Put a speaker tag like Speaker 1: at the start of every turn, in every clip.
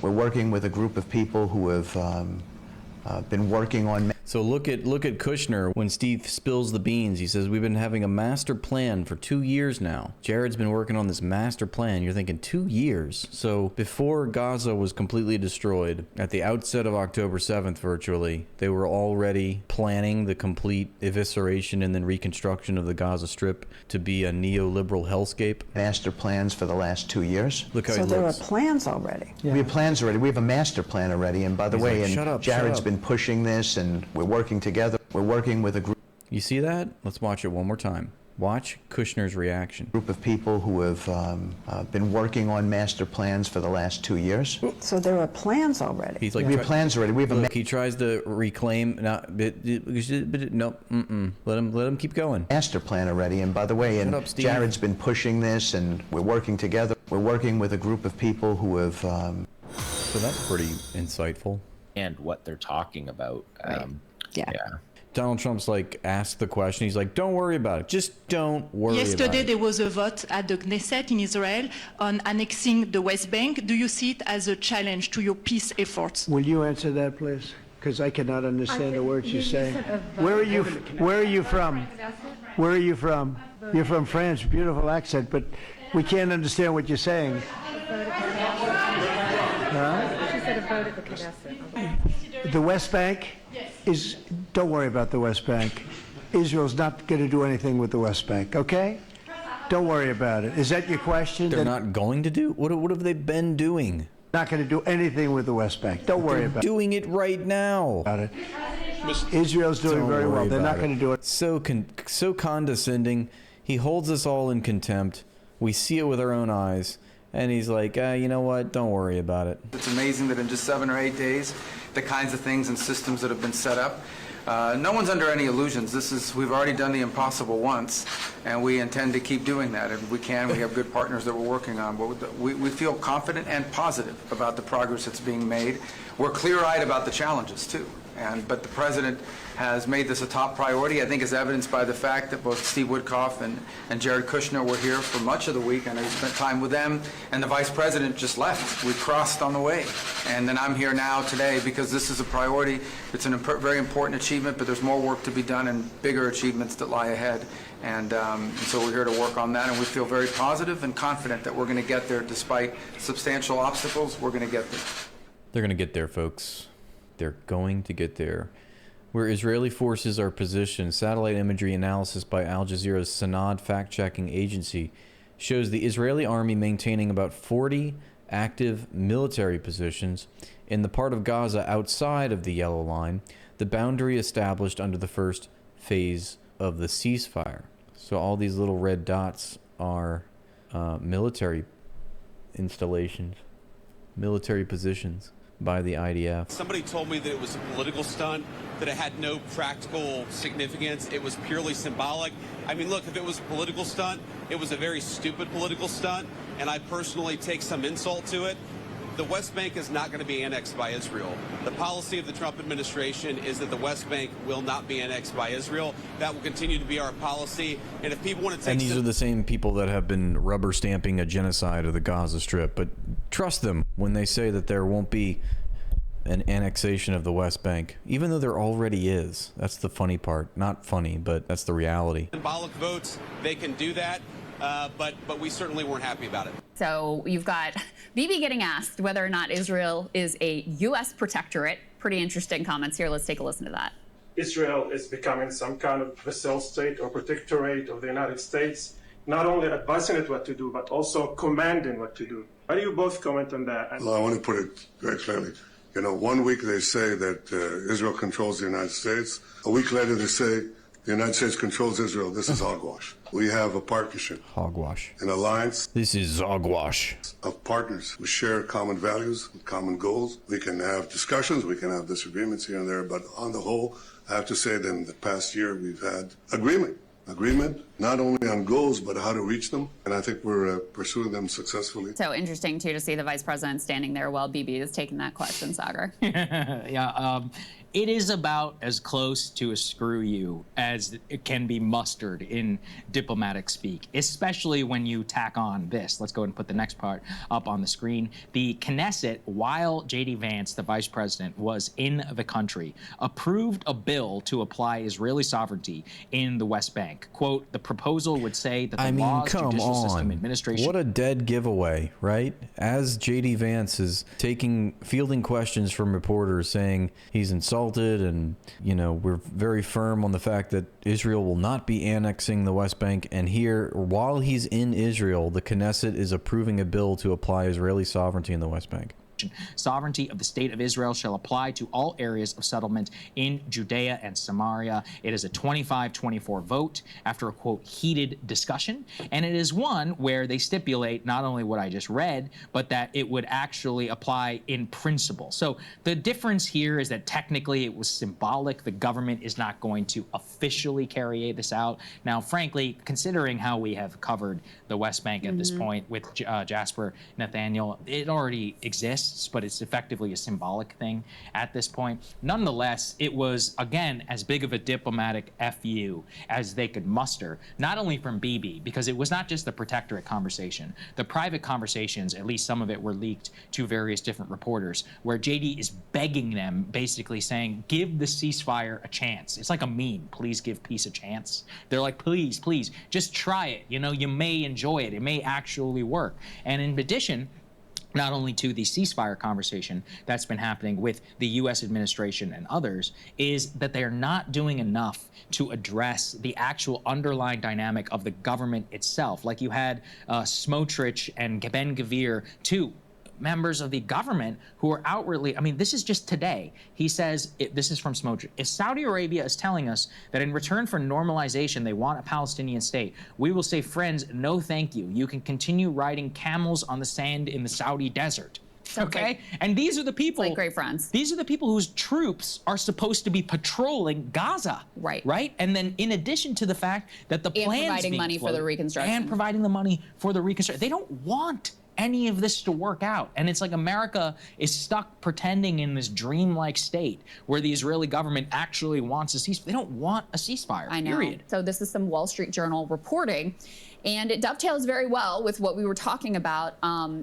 Speaker 1: We're working with a group of people who have been working on...
Speaker 2: So look at Kushner when Steve spills the beans. He says, we've been having a master plan for 2 years now. Jared's been working on this master plan. You're thinking 2 years. So before Gaza was completely destroyed, at the outset of October 7th virtually, they were already planning the complete evisceration and then reconstruction of the Gaza Strip to be a neoliberal hellscape.
Speaker 1: Master plans for the last 2 years.
Speaker 2: Look how
Speaker 3: So
Speaker 2: he
Speaker 3: there are
Speaker 2: looks.
Speaker 3: plans already.
Speaker 1: Yeah. We have plans already. We have a master plan already. And by the way,
Speaker 2: like,
Speaker 1: and
Speaker 2: shut up,
Speaker 1: Jared's
Speaker 2: shut up.
Speaker 1: been pushing this, and we're working together. We're working with a group
Speaker 2: You see that? Let's watch it one more time. Watch Kushner's reaction.
Speaker 1: of people who have been working on master plans for the last 2 years.
Speaker 3: So there are plans already.
Speaker 2: He's like,
Speaker 1: We have plans already. We have a
Speaker 2: look, he tries to reclaim. No, let him keep going.
Speaker 1: master plan already. And by the way, and
Speaker 2: up, Steve.
Speaker 1: Jared's been pushing this, and we're working together. We're working with a group of people who have...
Speaker 2: So that's pretty insightful.
Speaker 4: And what they're talking about.
Speaker 3: Yeah.
Speaker 2: Donald Trump's like asked the question. He's like, "Don't worry about it. Just don't worry
Speaker 5: Yesterday,
Speaker 2: about it."
Speaker 5: there was a vote at the Knesset in Israel on annexing the West Bank. Do you see it as a challenge to your peace efforts?
Speaker 6: Will you answer that, please? Because I cannot understand the words you're saying. Where are you from? Where are you from? You're from France. Beautiful accent, but we can't understand what you're saying.
Speaker 7: She said a vote at the Knesset.
Speaker 6: The West Bank is, don't worry about the West Bank. Israel's not going to do anything with the West Bank, okay? Don't worry about it. Is that your question?
Speaker 2: They're not going to do? What have they been doing?
Speaker 6: Not going to do anything with the West Bank. Don't worry about
Speaker 2: Doing it right now.
Speaker 6: it. Israel's doing
Speaker 2: Don't
Speaker 6: very well.
Speaker 2: worry
Speaker 6: They're not
Speaker 2: about
Speaker 6: going to do it.
Speaker 2: So condescending. He holds us all in contempt. We see it with our own eyes. And he's like, you know what? Don't worry about it.
Speaker 8: It's amazing that in just 7 or 8 days, the kinds of things and systems that have been set up. No one's under any illusions. We've already done the impossible once, and we intend to keep doing that. If we can, we have good partners that we're working on. But we feel confident and positive about the progress that's being made. We're clear-eyed about the challenges, too. But the President has made this a top priority, I think, as evidenced by the fact that both Steve Woodcock and Jared Kushner were here for much of the week. I know you spent time with them, and the Vice President just left. We crossed on the way. And then I'm here now today because this is a priority. It's a very important achievement, but there's more work to be done and bigger achievements that lie ahead. And so we're here to work on that, and we feel very positive and confident that we're going to get there despite substantial obstacles. We're going to get there.
Speaker 2: They're going to get there, folks. They're going to get there. Where Israeli forces are positioned, satellite imagery analysis by Al Jazeera's Sanad fact-checking agency shows the Israeli army maintaining about 40 active military positions in the part of Gaza outside of the Yellow Line, the boundary established under the first phase of the ceasefire. So all these little red dots are military installations, military positions by the IDF.
Speaker 9: Somebody told me that it was a political stunt, that it had no practical significance. It was purely symbolic. I mean, look, if it was a political stunt, it was a very stupid political stunt, and I personally take some insult to it. The West Bank is not going to be annexed by Israel. The policy of the Trump administration is that the West Bank will not be annexed by Israel. That will continue to be our policy. And if people want to take...
Speaker 2: And these are the same people that have been rubber stamping a genocide of the Gaza Strip. But trust them when they say that there won't be an annexation of the West Bank, even though there already is. That's the funny part. Not funny, but that's the reality.
Speaker 9: Symbolic votes, they can do that. But we certainly weren't happy about it.
Speaker 10: So you've got Bibi getting asked whether or not Israel is a U.S. protectorate. Pretty interesting comments here. Let's take a listen to that.
Speaker 11: Israel is becoming some kind of vassal state or protectorate of the United States, not only advising it what to do, but also commanding what to do. How do you both comment on that?
Speaker 12: Well, I want to put it very clearly. You know, 1 week they say that Israel controls the United States. A week later they say the United States controls Israel. This is hogwash. We have a partnership.
Speaker 2: Hogwash.
Speaker 12: An alliance.
Speaker 2: This is hogwash.
Speaker 12: Of partners who share common values, common goals. We can have discussions, we can have disagreements here and there, but on the whole, I have to say that in the past year we've had agreement not only on goals, but how to reach them. And I think we're pursuing them successfully.
Speaker 10: So interesting, too, to see the vice president standing there while Bibi is taking that question, Sagar.
Speaker 13: Yeah, it is about as close to a screw you as it can be mustered in diplomatic speak, especially when you tack on this. Let's go ahead and put the next part up on the screen. The Knesset, while J.D. Vance, the vice president, was in the country, approved a bill to apply Israeli sovereignty in the West Bank. Quote, the proposal would say that the law's judicial system administration...
Speaker 2: What a dead giveaway, right? As J.D. Vance is fielding questions from reporters saying he's insulted and, you know, we're very firm on the fact that Israel will not be annexing the West Bank. And here, while he's in Israel, the Knesset is approving a bill to apply Israeli sovereignty in the West Bank.
Speaker 13: Sovereignty of the State of Israel shall apply to all areas of settlement in Judea and Samaria. It is a 25-24 vote after a, quote, heated discussion. And it is one where they stipulate not only what I just read, but that it would actually apply in principle. So the difference here is that technically it was symbolic. The government is not going to officially carry this out. Now, frankly, considering how we have covered the West Bank at this point with Jasper Nathaniel, it already exists, but it's effectively a symbolic thing at this point. Nonetheless, it was, again, as big of a diplomatic FU as they could muster, not only from Bibi, because it was not just the protectorate conversation. The private conversations, at least some of it, were leaked to various different reporters, where JD is begging them, basically saying, give the ceasefire a chance. It's like a meme, please give peace a chance. They're like, please, please, just try it. You know, you may enjoy it. It may actually work. And in addition, not only to the ceasefire conversation that's been happening with the U.S. administration and others, is that they are not doing enough to address the actual underlying dynamic of the government itself. Like you had Smotrich and Ben-Gvir, two members of the government who are outwardly, I mean, this is just today. He says, this is from Smotrich, if Saudi Arabia is telling us that in return for normalization, they want a Palestinian state, we will say, friends, no thank you. You can continue riding camels on the sand in the Saudi desert. Okay? And these are the people,
Speaker 10: like great friends.
Speaker 13: These are the people whose troops are supposed to be patrolling Gaza.
Speaker 10: Right.
Speaker 13: Right? And then in addition to the fact that the plans
Speaker 10: providing money for the reconstruction.
Speaker 13: And providing the money for the reconstruction. They don't want any of this to work out. And it's like America is stuck pretending in this dreamlike state where the Israeli government actually wants a ceasefire. They don't want a ceasefire,
Speaker 10: I know.
Speaker 13: Period.
Speaker 10: So this is some Wall Street Journal reporting. And it dovetails very well with what we were talking about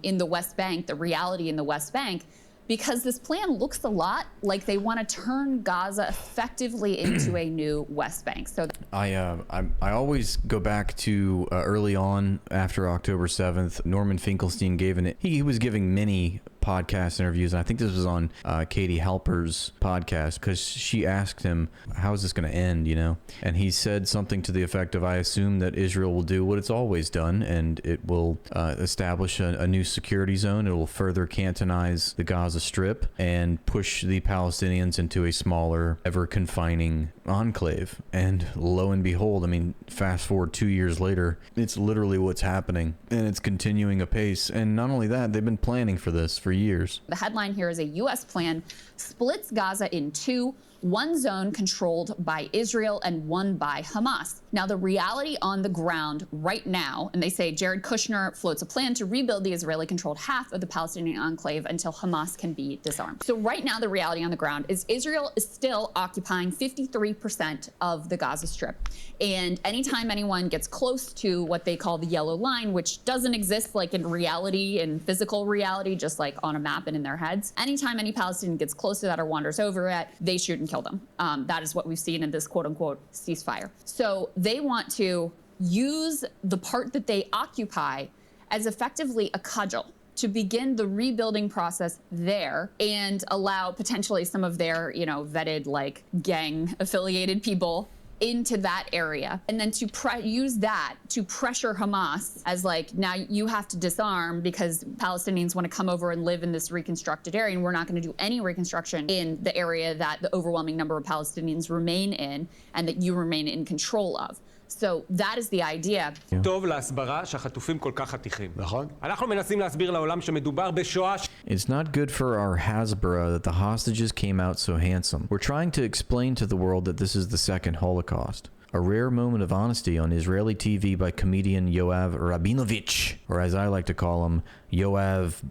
Speaker 10: in the West Bank, the reality in the West Bank, because this plan looks a lot like they want to turn Gaza effectively into a new West Bank. So
Speaker 2: I always go back to early on after October 7th. Norman Finkelstein he was giving many podcast interviews, and I think this was on Katie Halper's podcast, because she asked him, how is this going to end, you know? And he said something to the effect of, I assume that Israel will do what it's always done, and it will establish a new security zone. It will further cantonize the Gaza Strip and push the Palestinians into a smaller, ever-confining enclave. And lo and behold, I mean, fast forward 2 years later, it's literally what's happening, and it's continuing apace. And not only that, they've been planning for this for years.
Speaker 10: the headline here is a U.S. plan splits Gaza in two, one zone controlled by Israel and one by Hamas. Now, the reality on the ground right now, and they say Jared Kushner floats a plan to rebuild the Israeli-controlled half of the Palestinian enclave until Hamas can be disarmed. So right now, the reality on the ground is Israel is still occupying 53% of the Gaza Strip. And anytime anyone gets close to what they call the yellow line, which doesn't exist like in reality, in physical reality, just like on a map and in their heads, anytime any Palestinian gets close to that or wanders over it, they shoot and kill them. That is what we've seen in this quote-unquote ceasefire. So they want to use the part that they occupy as effectively a cudgel to begin the rebuilding process there and allow potentially some of their, you know, vetted, like, gang-affiliated people into that area, and then to use that to pressure Hamas as like, now you have to disarm because Palestinians want to come over and live in this reconstructed area, and we're not going to do any reconstruction in the area that the overwhelming number of Palestinians remain in and that you remain in control of. So that is the idea.
Speaker 14: טוב להסברה שהחטופים כל כך חתיכים. נכון. אנחנו מנסים להסביר לעולם שמדובר בשואה.
Speaker 2: It's not good for our Hasbara that the hostages came out so handsome. We're trying to explain to the world that this is the second Holocaust. A rare moment of honesty on Israeli TV by comedian Yoav Rabinovich, or as I like to call him, Yoav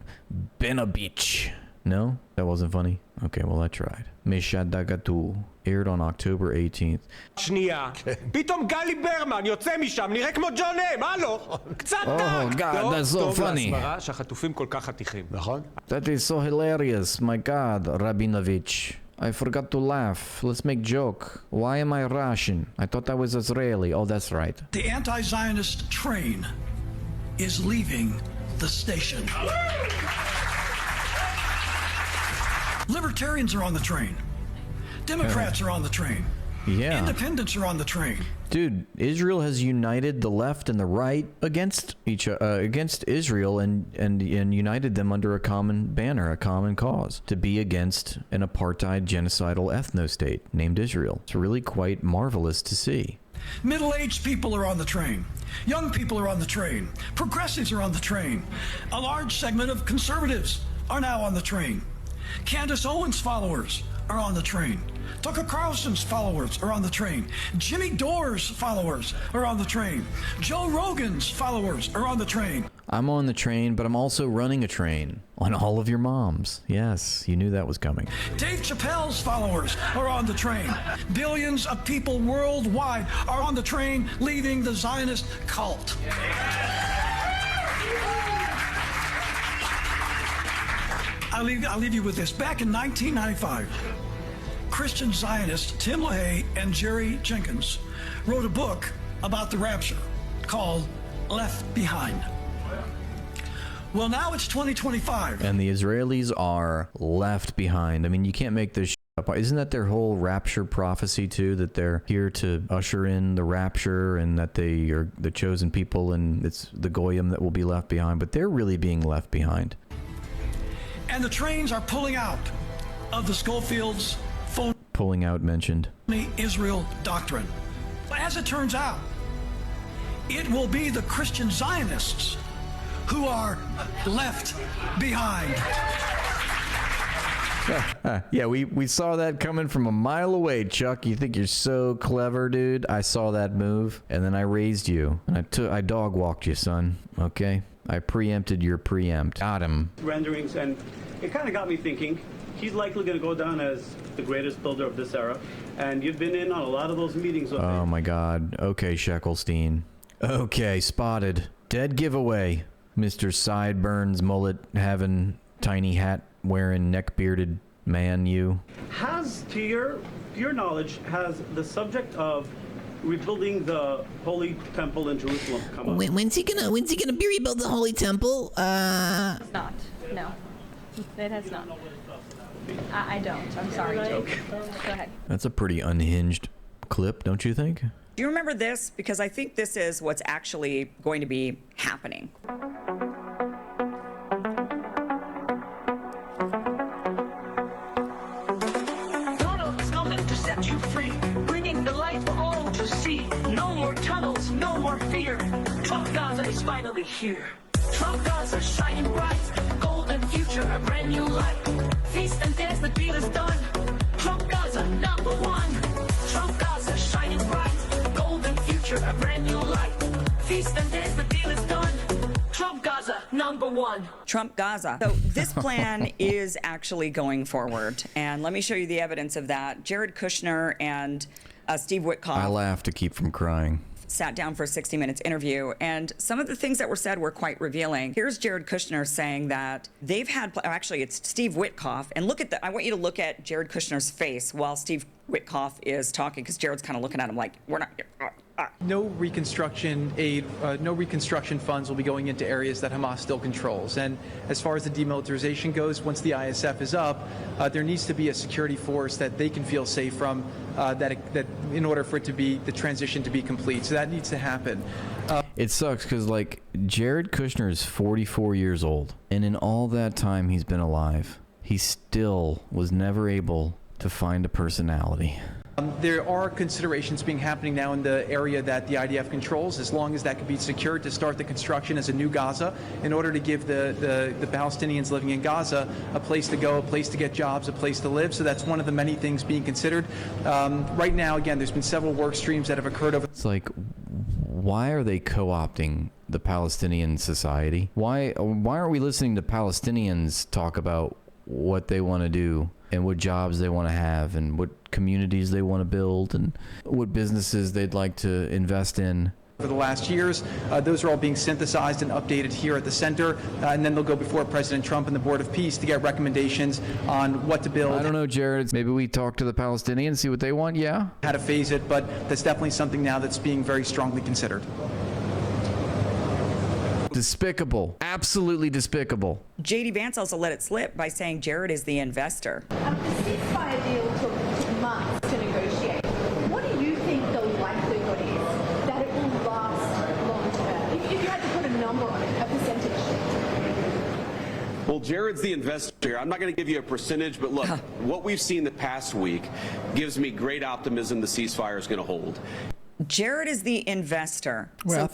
Speaker 2: Benovich. No? That wasn't funny? Okay, well, I tried. Meshadagatu, aired on October 18th.
Speaker 14: שנייה. פתאום גלי ברמן יוצא משם, נראה כמו ג'ון אם, הלו? קצת
Speaker 2: Oh, God, that's so funny.
Speaker 14: טוב להסברה שהחטופים כל כך חתיכים. נכון?
Speaker 2: That is so hilarious. My God, Rabinovich. I forgot to laugh. Let's make joke. Why am I Russian? I thought I was Israeli. Oh, that's right.
Speaker 15: The anti-Zionist train is leaving the station. Libertarians are on the train. Democrats are on the train.
Speaker 2: Yeah.
Speaker 15: Independents are on the train.
Speaker 2: Dude, Israel has united the left and the right against against Israel and united them under a common banner, a common cause, to be against an apartheid genocidal ethno-state named Israel. It's really quite marvelous to see.
Speaker 15: Middle-aged people are on the train. Young people are on the train. Progressives are on the train. A large segment of conservatives are now on the train. Candace Owens' followers are on the train. Tucker Carlson's followers are on the train. Jimmy Dore's followers are on the train. Joe Rogan's followers are on the train.
Speaker 2: I'm on the train, but I'm also running a train on all of your moms. Yes, you knew that was coming.
Speaker 15: Dave Chappelle's followers are on the train. Billions of people worldwide are on the train leaving the Zionist cult. I'll leave you with this. Back in 1995, Christian Zionists Tim LaHaye and Jerry Jenkins wrote a book about the rapture called Left Behind. Well, now it's 2025.
Speaker 2: And the Israelis are left behind. I mean, you can't make this shit up. Isn't that their whole rapture prophecy, too? That they're here to usher in the rapture and that they are the chosen people and it's the Goyim that will be left behind. But they're really being left behind.
Speaker 15: And the trains are pulling out of the Schofield's phony
Speaker 2: Pulling out mentioned.
Speaker 15: Israel doctrine. As it turns out, it will be the Christian Zionists who are left behind.
Speaker 2: Yeah, we saw that coming from a mile away, Chuck. You think you're so clever, dude? I saw that move, and then I raised you, and I dog walked you, son. Okay, I preempted your preempt. Got him.
Speaker 16: Renderings, and it kind of got me thinking. He's likely going to go down as the greatest builder of this era, and you've been in on a lot of those meetings with him.
Speaker 2: Oh my God. Okay, Sheckelstein. Okay, spotted. Dead giveaway. Mr. Sideburns, mullet having, tiny hat wearing, neck bearded man. You
Speaker 16: Has, to your knowledge, has the subject of rebuilding the Holy Temple in Jerusalem come up?
Speaker 17: When's he gonna rebuild the Holy Temple?
Speaker 7: It's not. No, it has not. I don't. I'm sorry, Jake. Go ahead.
Speaker 2: That's a pretty unhinged clip, don't you think?
Speaker 18: Do you remember this? Because I think this is what's actually going to be happening.
Speaker 19: Tunnels coming to set you free, bringing the light for all to see. No more tunnels, no more fear. Trump Gaza is finally here. Trump Gaza shining bright, golden future, a brand new light. Feast and dance, the deal is done. Trump Gaza, #1. Trump Gaza shining bright, golden future, a brand new light. Feast and dance, the deal is done. Trump Gaza, #1.
Speaker 18: Trump Gaza. So this plan is actually going forward. And let me show you the evidence of that. Jared Kushner and Steve Witkoff.
Speaker 2: I laugh to keep from crying.
Speaker 18: Sat down for a 60 Minutes interview, and some of the things that were said were quite revealing. Here's Jared Kushner saying that they've had, actually it's Steve Witkoff, and look at I want you to look at Jared Kushner's face while Steve Witkoff is talking, because Jared's kind of looking at him like, we're not.
Speaker 20: No reconstruction aid, no reconstruction funds will be going into areas that Hamas still controls. And as far as the demilitarization goes, once the ISF is up, there needs to be a security force that they can feel safe from, that in order for it to be, the transition to be complete. So that needs to happen.
Speaker 2: It sucks because, like, Jared Kushner is 44 years old, and in all that time he's been alive, he still was never able to find a personality.
Speaker 20: There are considerations being happening now in the area that the IDF controls, as long as that could be secured, to start the construction as a new Gaza in order to give the Palestinians living in Gaza a place to go, a place to get jobs, a place to live. So that's one of the many things being considered. Right now, again, there's been several work streams that have occurred over.
Speaker 2: It's like, why are they co-opting the Palestinian society? Why aren't we listening to Palestinians talk about what they want to do and what jobs they want to have and what communities they want to build and what businesses they'd like to invest in?
Speaker 20: For the last years, those are all being synthesized and updated here at the center, and then they'll go before President Trump and the Board of Peace to get recommendations on what to build.
Speaker 2: I don't know, Jared. Maybe we talk to the Palestinians, see what they want. Yeah.
Speaker 20: How to phase it, but that's definitely something now that's being very strongly considered.
Speaker 2: Despicable. Absolutely despicable.
Speaker 18: J.D. Vance also let it slip by saying Jared is the investor.
Speaker 21: The ceasefire deal took months to negotiate. What do you think the likelihood is that it will last long term? If you had to put a number on it, a percentage.
Speaker 9: Well, Jared's the investor here. I'm not going to give you a percentage, but look, what we've seen the past week gives me great optimism the ceasefire is going to hold.
Speaker 18: Jared is the investor.
Speaker 2: Well, I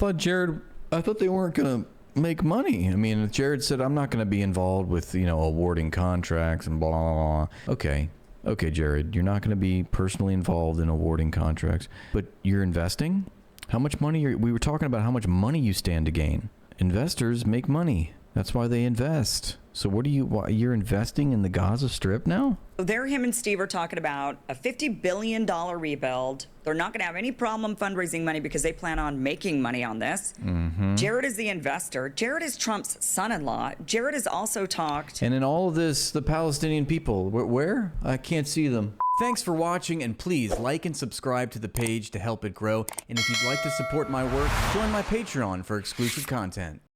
Speaker 2: thought they weren't going to make money. I mean, Jared said, I'm not going to be involved with, awarding contracts and blah, blah, blah. Okay, Jared, you're not going to be personally involved in awarding contracts, but you're investing? How much money? We were talking about how much money you stand to gain. Investors make money. That's why they invest. So you're investing in the Gaza Strip now?
Speaker 18: There, him and Steve are talking about a $50 billion rebuild. They're not going to have any problem fundraising money because they plan on making money on this.
Speaker 2: Mm-hmm.
Speaker 18: Jared is the investor. Jared is Trump's son-in-law. Jared has also talked.
Speaker 2: And in all of this, the Palestinian people, where? I can't see them. Thanks for watching, and please like and subscribe to the page to help it grow. And if you'd like to support my work, join my Patreon for exclusive content.